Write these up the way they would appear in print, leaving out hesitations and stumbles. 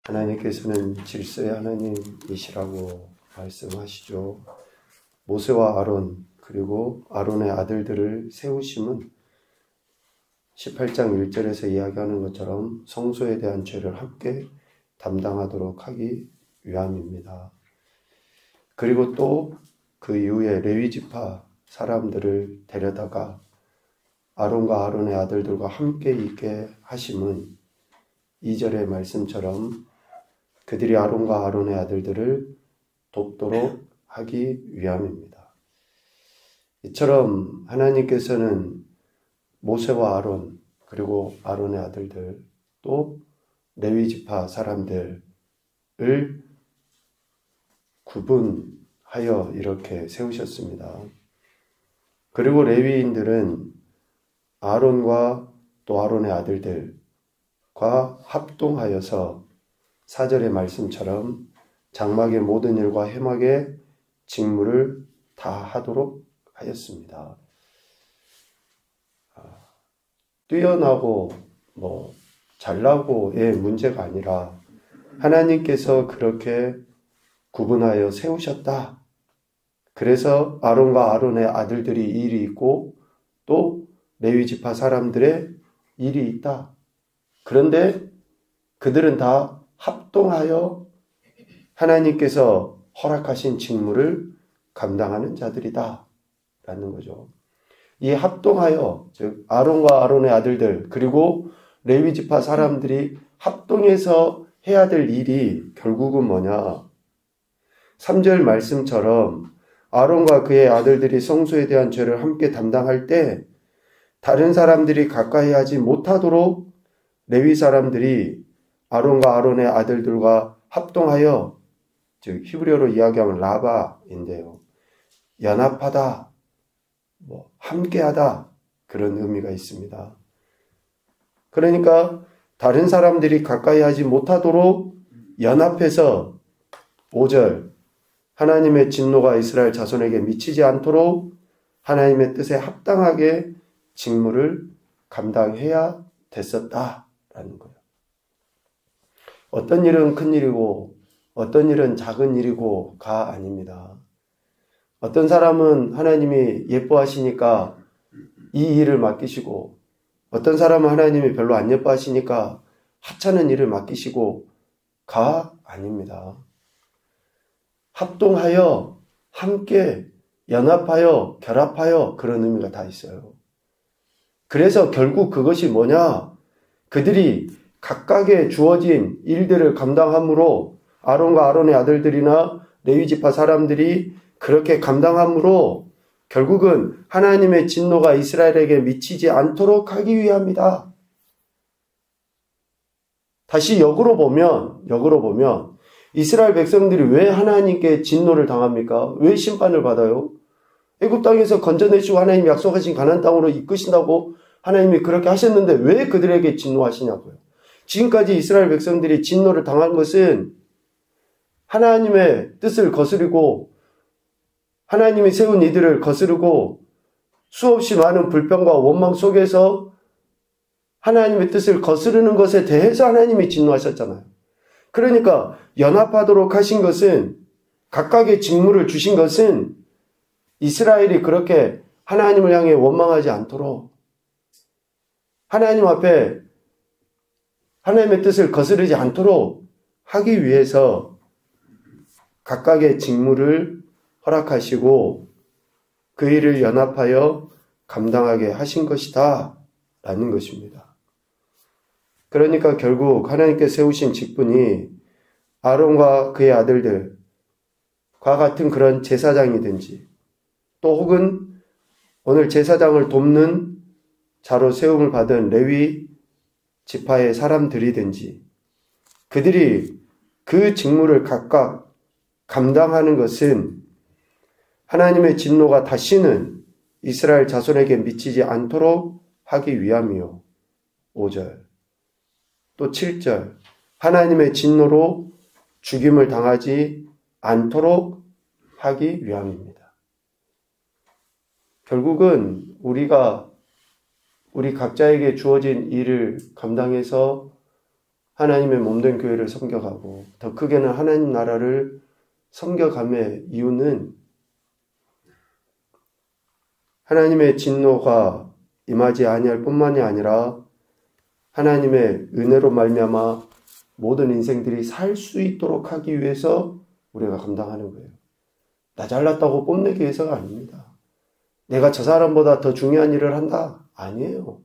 하나님께서는 질서의 하나님이시라고 말씀하시죠. 모세와 아론 그리고 아론의 아들들을 세우심은 18장 1절에서 이야기하는 것처럼 성소에 대한 죄를 함께 담당하도록 하기 위함입니다. 그리고 또 그 이후에 레위지파 사람들을 데려다가 아론과 아론의 아들들과 함께 있게 하심은 2절의 말씀처럼 그들이 아론과 아론의 아들들을 돕도록 하기 위함입니다. 이처럼 하나님께서는 모세와 아론 그리고 아론의 아들들 또 레위지파 사람들을 구분하여 이렇게 세우셨습니다. 그리고 레위인들은 아론과 또 아론의 아들들과 합동하여서 4절의 말씀처럼 장막의 모든 일과 회막의 직무를 다 하도록 하였습니다. 뛰어나고 잘나고의 문제가 아니라 하나님께서 그렇게 구분하여 세우셨다. 그래서 아론과 아론의 아들들이 일이 있고 또 레위지파 사람들의 일이 있다. 그런데 그들은 다 합동하여 하나님께서 허락하신 직무를 감당하는 자들이다 라는 거죠. 이 합동하여 즉 아론과 아론의 아들들 그리고 레위지파 사람들이 합동해서 해야 될 일이 결국은 뭐냐? 3절 말씀처럼 아론과 그의 아들들이 성소에 대한 죄를 함께 담당할 때 다른 사람들이 가까이 하지 못하도록 레위 사람들이 아론과 아론의 아들들과 합동하여 즉 히브리어로 이야기하면 라바인데요. 연합하다, 함께하다 그런 의미가 있습니다. 그러니까 다른 사람들이 가까이 하지 못하도록 연합해서 5절 하나님의 진노가 이스라엘 자손에게 미치지 않도록 하나님의 뜻에 합당하게 직무를 감당해야 됐었다라는 거예요. 어떤 일은 큰 일이고 어떤 일은 작은 일이고가 아닙니다. 어떤 사람은 하나님이 예뻐하시니까 이 일을 맡기시고 어떤 사람은 하나님이 별로 안 예뻐하시니까 하찮은 일을 맡기시고가 아닙니다. 합동하여 함께 연합하여 결합하여 그런 의미가 다 있어요. 그래서 결국 그것이 뭐냐? 그들이 각각의 주어진 일들을 감당함으로 아론과 아론의 아들들이나 레위지파 사람들이 그렇게 감당함으로 결국은 하나님의 진노가 이스라엘에게 미치지 않도록 하기 위함이다. 다시 역으로 보면 이스라엘 백성들이 왜 하나님께 진노를 당합니까? 왜 심판을 받아요? 애굽 땅에서 건져내시고 하나님이 약속하신 가나안 땅으로 이끄신다고 하나님이 그렇게 하셨는데 왜 그들에게 진노하시냐고요. 지금까지 이스라엘 백성들이 진노를 당한 것은 하나님의 뜻을 거스르고 하나님이 세운 이들을 거스르고 수없이 많은 불평과 원망 속에서 하나님의 뜻을 거스르는 것에 대해서 하나님이 진노하셨잖아요. 그러니까 연합하도록 하신 것은 각각의 직무를 주신 것은 이스라엘이 그렇게 하나님을 향해 원망하지 않도록 하나님 앞에 하나님의 뜻을 거스르지 않도록 하기 위해서 각각의 직무를 허락하시고 그 일을 연합하여 감당하게 하신 것이다 라는 것입니다. 그러니까 결국 하나님께 세우신 직분이 아론과 그의 아들들과 같은 그런 제사장이든지 또 혹은 오늘 제사장을 돕는 자로 세움을 받은 레위 지파의 사람들이든지 그들이 그 직무를 각각 감당하는 것은 하나님의 진노가 다시는 이스라엘 자손에게 미치지 않도록 하기 위함이요. 5절 또 7절 하나님의 진노로 죽임을 당하지 않도록 하기 위함입니다. 결국은 우리 각자에게 주어진 일을 감당해서 하나님의 몸된 교회를 섬겨가고 더 크게는 하나님 나라를 섬겨감의 이유는 하나님의 진노가 임하지 아니할 뿐만이 아니라 하나님의 은혜로 말미암아 모든 인생들이 살 수 있도록 하기 위해서 우리가 감당하는 거예요. 나 잘났다고 뽐내기 위해서가 아닙니다. 내가 저 사람보다 더 중요한 일을 한다? 아니에요.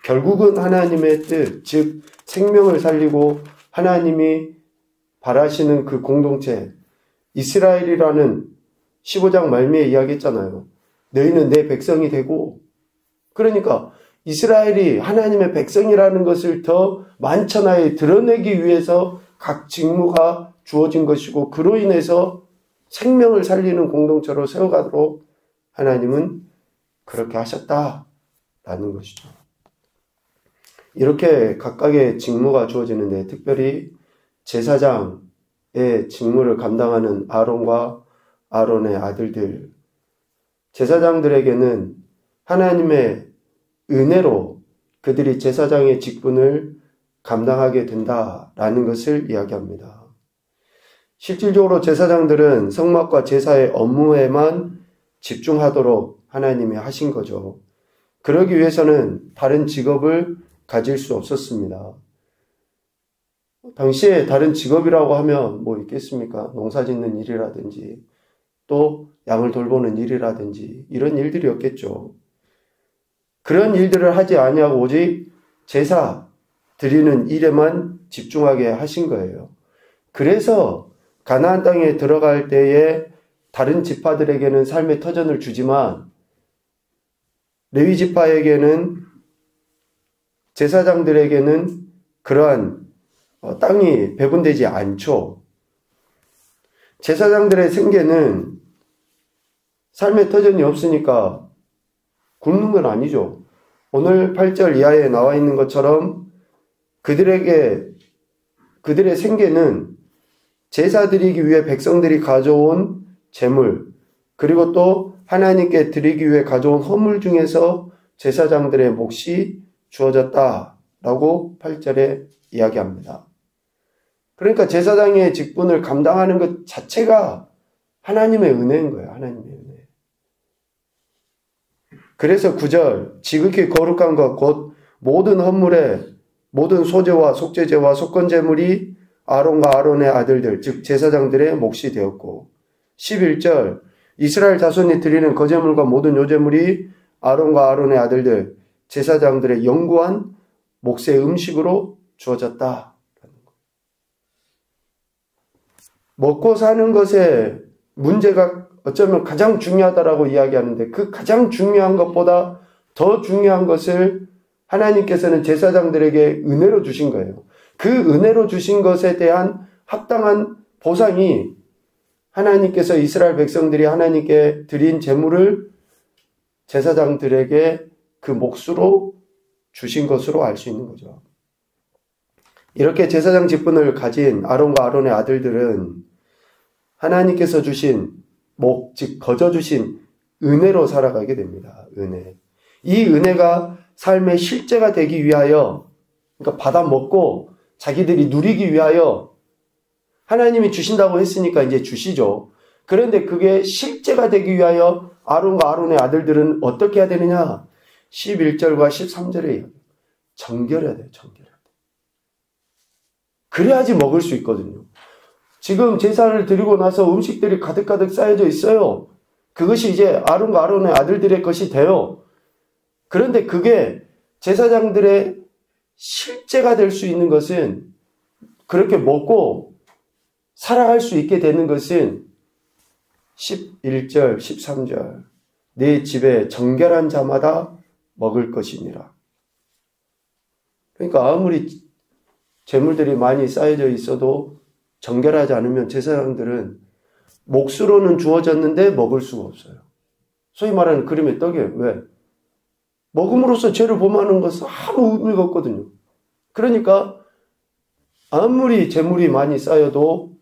결국은 하나님의 뜻, 즉 생명을 살리고 하나님이 바라시는 그 공동체, 이스라엘이라는 15장 말미에 이야기했잖아요. 너희는 내 백성이 되고, 그러니까 이스라엘이 하나님의 백성이라는 것을 더 만천하에 드러내기 위해서 각 직무가 주어진 것이고, 그로 인해서 생명을 살리는 공동체로 세워가도록 하나님은 그렇게 하셨다라는 것이죠. 이렇게 각각의 직무가 주어지는데, 특별히 제사장의 직무를 감당하는 아론과 아론의 아들들, 제사장들에게는 하나님의 은혜로 그들이 제사장의 직분을 감당하게 된다라는 것을 이야기합니다. 실질적으로 제사장들은 성막과 제사의 업무에만 집중하도록 하나님이 하신 거죠. 그러기 위해서는 다른 직업을 가질 수 없었습니다. 당시에 다른 직업이라고 하면 뭐 있겠습니까? 농사 짓는 일이라든지 또 양을 돌보는 일이라든지 이런 일들이었겠죠. 그런 일들을 하지 아니하고 오직 제사 드리는 일에만 집중하게 하신 거예요. 그래서 가나안 땅에 들어갈 때에 다른 지파들에게는 삶의 터전을 주지만 레위 지파에게는, 제사장들에게는 그러한 땅이 배분되지 않죠. 제사장들의 생계는 삶의 터전이 없으니까 굶는 건 아니죠. 오늘 8절 이하에 나와 있는 것처럼 그들의 생계는 제사 드리기 위해 백성들이 가져온 재물, 그리고 또 하나님께 드리기 위해 가져온 헌물 중에서 제사장들의 몫이 주어졌다라고 8절에 이야기합니다. 그러니까 제사장의 직분을 감당하는 것 자체가 하나님의 은혜인 거예요. 하나님의 은혜. 그래서 9절, 지극히 거룩한 것 곧 모든 헌물에 모든 소제와 속죄제와 속건제물이 아론과 아론의 아들들, 즉 제사장들의 몫이 되었고, 11절, 이스라엘 자손이 드리는 거제물과 모든 요제물이 아론과 아론의 아들들, 제사장들의 영구한 몫의 음식으로 주어졌다. 먹고 사는 것에 문제가 어쩌면 가장 중요하다라고 이야기하는데, 그 가장 중요한 것보다 더 중요한 것을 하나님께서는 제사장들에게 은혜로 주신 거예요. 그 은혜로 주신 것에 대한 합당한 보상이 하나님께서 이스라엘 백성들이 하나님께 드린 제물을 제사장들에게 그 몫으로 주신 것으로 알 수 있는 거죠. 이렇게 제사장 직분을 가진 아론과 아론의 아들들은 하나님께서 주신 목, 즉 거저 주신 은혜로 살아가게 됩니다. 은혜. 이 은혜가 삶의 실제가 되기 위하여, 그러니까 받아 먹고 자기들이 누리기 위하여 하나님이 주신다고 했으니까 이제 주시죠. 그런데 그게 실제가 되기 위하여 아론과 아론의 아들들은 어떻게 해야 되느냐? 11절과 13절에 정결해야 돼요. 정결해야 돼요. 그래야지 먹을 수 있거든요. 지금 제사를 드리고 나서 음식들이 가득가득 쌓여져 있어요. 그것이 이제 아론과 아론의 아들들의 것이 돼요. 그런데 그게 제사장들의 실제가 될 수 있는 것은, 그렇게 먹고 살아갈 수 있게 되는 것은 11절, 13절, 내 집에 정결한 자마다 먹을 것이니라. 그러니까 아무리 재물들이 많이 쌓여져 있어도 정결하지 않으면 제사장들은 몫으로는 주어졌는데 먹을 수가 없어요. 소위 말하는 그림의 떡이에요. 왜? 먹음으로써 죄를 범하는 것은 아무 의미가 없거든요. 그러니까 아무리 재물이 많이 쌓여도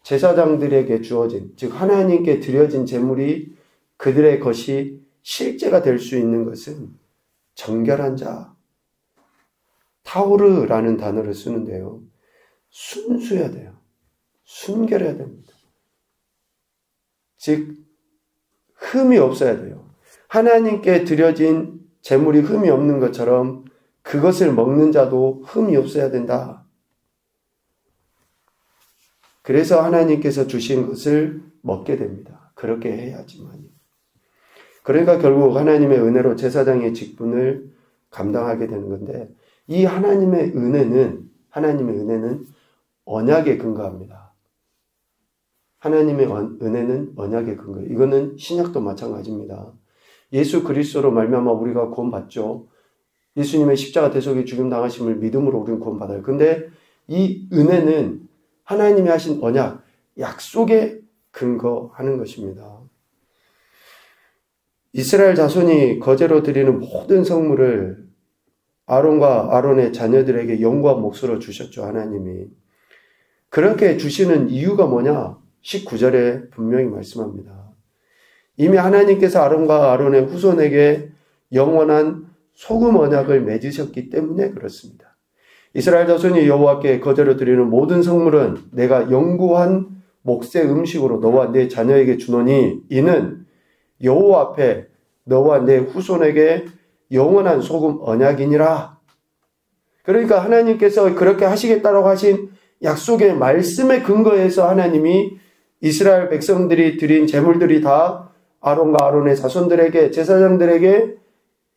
제사장들에게 주어진, 즉 하나님께 드려진 재물이 그들의 것이 실제가 될 수 있는 것은 정결한 자, 타오르라는 단어를 쓰는데요. 순수해야 돼요. 순결해야 됩니다. 즉 흠이 없어야 돼요. 하나님께 드려진 제물이 흠이 없는 것처럼 그것을 먹는 자도 흠이 없어야 된다. 그래서 하나님께서 주신 것을 먹게 됩니다. 그렇게 해야지만. 그러니까 결국 하나님의 은혜로 제사장의 직분을 감당하게 되는 건데, 이 하나님의 은혜는 언약에 근거합니다. 하나님의 은혜는 언약에 근거해요. 이거는 신약도 마찬가지입니다. 예수 그리스도로 말미암아 우리가 구원받죠. 예수님의 십자가 대속의 죽임 당하심을 믿음으로 우리는 구원받아요. 근데 이 은혜는 하나님이 하신 언약, 약속에 근거하는 것입니다. 이스라엘 자손이 거제로 드리는 모든 성물을 아론과 아론의 자녀들에게 영과 몫으로 주셨죠, 하나님이. 그렇게 주시는 이유가 뭐냐? 19절에 분명히 말씀합니다. 이미 하나님께서 아론과 아론의 후손에게 영원한 소금 언약을 맺으셨기 때문에 그렇습니다. 이스라엘 자손이 여호와께 거제로 드리는 모든 성물은 내가 영구한 몫의 음식으로 너와 네 자녀에게 주노니 이는 여호와 앞에 너와 내 후손에게 영원한 소금 언약이니라. 그러니까 하나님께서 그렇게 하시겠다라고 하신 약속의 말씀에 근거해서 하나님이 이스라엘 백성들이 드린 제물들이 다 아론과 아론의 자손들에게, 제사장들에게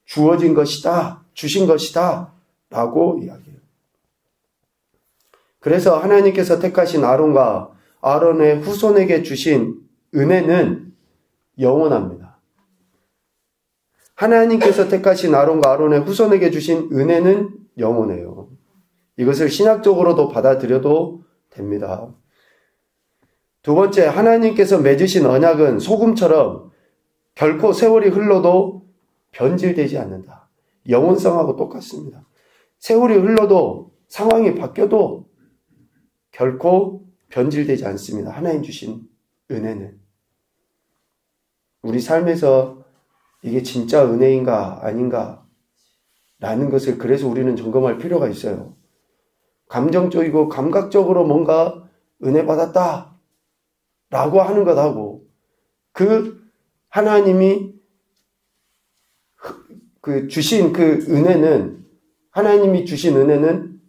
주어진 것이다, 주신 것이다 라고 이야기해요. 그래서 하나님께서 택하신 아론과 아론의 후손에게 주신 은혜는 영원합니다. 하나님께서 택하신 아론과 아론의 후손에게 주신 은혜는 영원해요. 이것을 신학적으로도 받아들여도 됩니다. 두 번째, 하나님께서 맺으신 언약은 소금처럼 결코 세월이 흘러도 변질되지 않는다. 영원성하고 똑같습니다. 세월이 흘러도 상황이 바뀌어도 결코 변질되지 않습니다. 하나님 주신 은혜는. 우리 삶에서 이게 진짜 은혜인가 아닌가 라는 것을 그래서 우리는 점검할 필요가 있어요. 감정적이고 감각적으로 뭔가 은혜 받았다 라고 하는 것하고 그 하나님이 주신 그 은혜는, 하나님이 주신 은혜는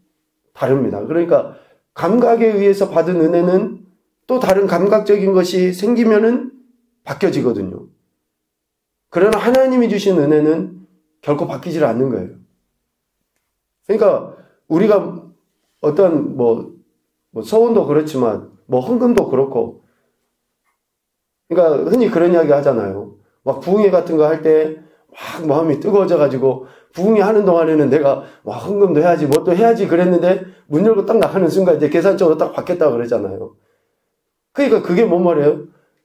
다릅니다. 그러니까 감각에 의해서 받은 은혜는 또 다른 감각적인 것이 생기면은 바뀌어지거든요. 그러나 하나님이 주신 은혜는 결코 바뀌질 않는 거예요. 그러니까 우리가 어떤 서원도 그렇지만 헌금도 그렇고, 그러니까 흔히 그런 이야기 하잖아요. 막 부흥회 같은 거 할 때 막 마음이 뜨거워져가지고 부흥회 하는 동안에는 내가 헌금도 해야지 뭐 또 해야지 그랬는데 문 열고 딱 나가는 순간 이제 계산적으로 딱 받겠다고 그러잖아요. 그러니까 그게 뭔 말이에요?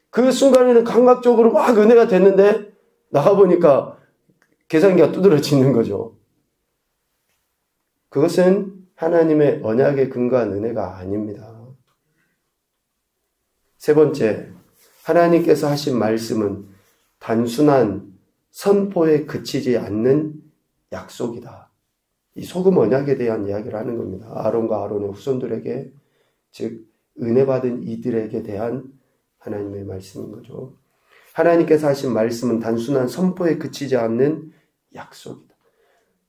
그 순간에는 감각적으로 막 은혜가 됐는데 나가보니까 계산기가 두드러지는 거죠. 그것은 하나님의 언약에 근거한 은혜가 아닙니다. 세 번째, 하나님께서 하신 말씀은 단순한 선포에 그치지 않는 약속이다. 이 소금 언약에 대한 이야기를 하는 겁니다. 아론과 아론의 후손들에게, 즉 은혜 받은 이들에게 대한 하나님의 말씀인 거죠. 하나님께서 하신 말씀은 단순한 선포에 그치지 않는 약속이다.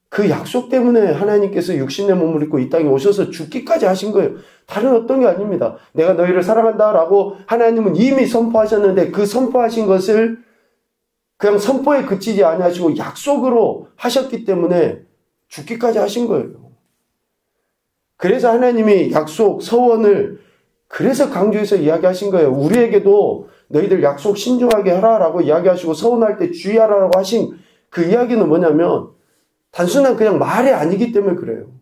그 약속 때문에 하나님께서 육신의 몸을 입고 이 땅에 오셔서 죽기까지 하신 거예요. 다른 어떤 게 아닙니다. 내가 너희를 사랑한다라고 하나님은 이미 선포하셨는데 그 선포하신 것을 그냥 선포에 그치지 아니하시고 약속으로 하셨기 때문에 죽기까지 하신 거예요. 그래서 하나님이 약속, 서원을 그래서 강조해서 이야기하신 거예요. 우리에게도 너희들 약속 신중하게 하라라고 이야기하시고 서원할 때 주의하라라고 하신 그 이야기는 뭐냐면 단순한 그냥 말이 아니기 때문에 그래요.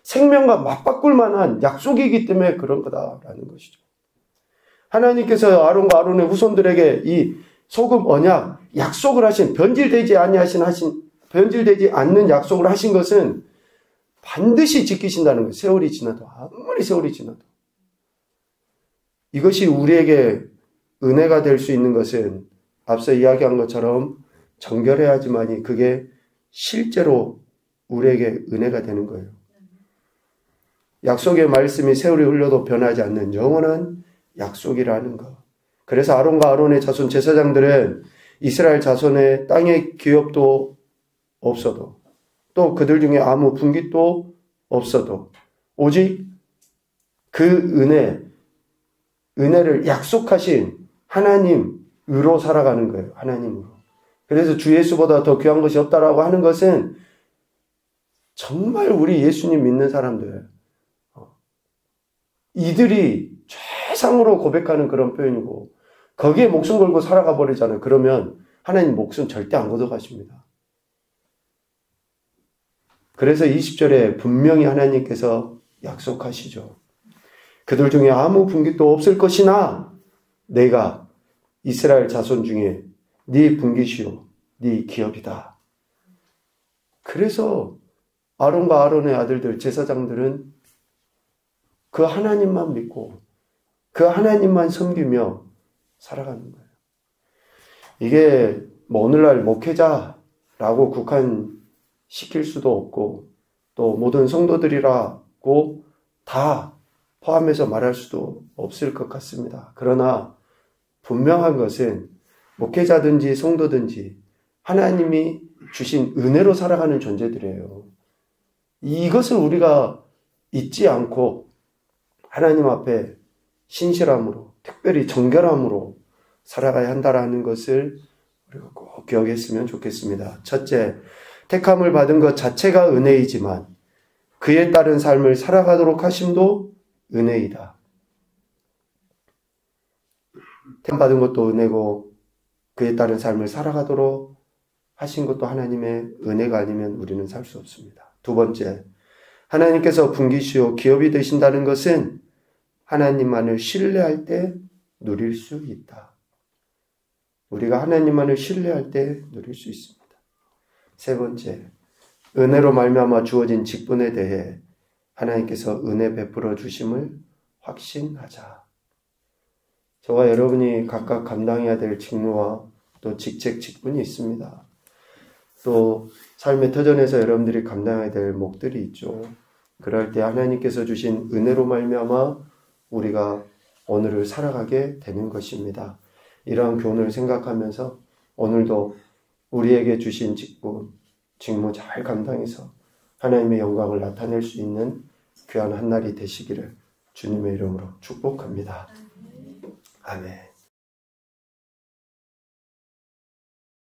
생명과 맞바꿀 만한 약속이기 때문에 그런 거다라는 것이죠. 하나님께서 아론과 아론의 후손들에게 이 소금 언약, 약속을 하신, 변질되지 않는 약속을 하신 것은 반드시 지키신다는 거예요. 세월이 지나도, 아무리 세월이 지나도. 이것이 우리에게 은혜가 될 수 있는 것은 앞서 이야기한 것처럼 정결해야지만이 그게 실제로 우리에게 은혜가 되는 거예요. 약속의 말씀이 세월이 흘러도 변하지 않는 영원한 약속이라는 것. 그래서 아론과 아론의 자손 제사장들은 이스라엘 자손의 땅의 기업도 없어도 또 그들 중에 아무 분깃도 없어도 오직 그 은혜를 약속하신 하나님으로 살아가는 거예요. 하나님으로. 그래서 주 예수보다 더 귀한 것이 없다라고 하는 것은 정말 우리 예수님 믿는 사람들 이들이 최상으로 고백하는 그런 표현이고 거기에 목숨 걸고 살아가 버리잖아요. 그러면 하나님 목숨 절대 안 걷어가십니다. 그래서 20절에 분명히 하나님께서 약속하시죠. 그들 중에 아무 분깃도 없을 것이나 내가 이스라엘 자손 중에 네 분깃이요 네 기업이다. 그래서 아론과 아론의 아들들 제사장들은 그 하나님만 믿고 그 하나님만 섬기며 살아가는 거예요. 이게 뭐 오늘날 목회자라고 국한시킬 수도 없고 또 모든 성도들이라고 다 포함해서 말할 수도 없을 것 같습니다. 그러나 분명한 것은 목회자든지 성도든지 하나님이 주신 은혜로 살아가는 존재들이에요. 이것을 우리가 잊지 않고 하나님 앞에 신실함으로 특별히 정결함으로 살아가야 한다라는 것을 우리가 꼭 기억했으면 좋겠습니다. 첫째, 택함을 받은 것 자체가 은혜이지만 그에 따른 삶을 살아가도록 하심도 은혜이다. 택함 받은 것도 은혜고 그에 따른 삶을 살아가도록 하신 것도 하나님의 은혜가 아니면 우리는 살 수 없습니다. 두 번째, 하나님께서 분깃이요 기업이 되신다는 것은 하나님만을 신뢰할 때 누릴 수 있다. 우리가 하나님만을 신뢰할 때 누릴 수 있습니다. 세 번째, 은혜로 말미암아 주어진 직분에 대해 하나님께서 은혜 베풀어 주심을 확신하자. 저와 여러분이 각각 감당해야 될 직무와 또 직책, 직분이 있습니다. 또 삶의 터전에서 여러분들이 감당해야 될 몫들이 있죠. 그럴 때 하나님께서 주신 은혜로 말미암아 우리가 오늘을 살아가게 되는 것입니다. 이러한 교훈을 생각하면서 오늘도 우리에게 주신 직분, 직무 잘 감당해서 하나님의 영광을 나타낼 수 있는 귀한 한 날이 되시기를 주님의 이름으로 축복합니다. 아멘.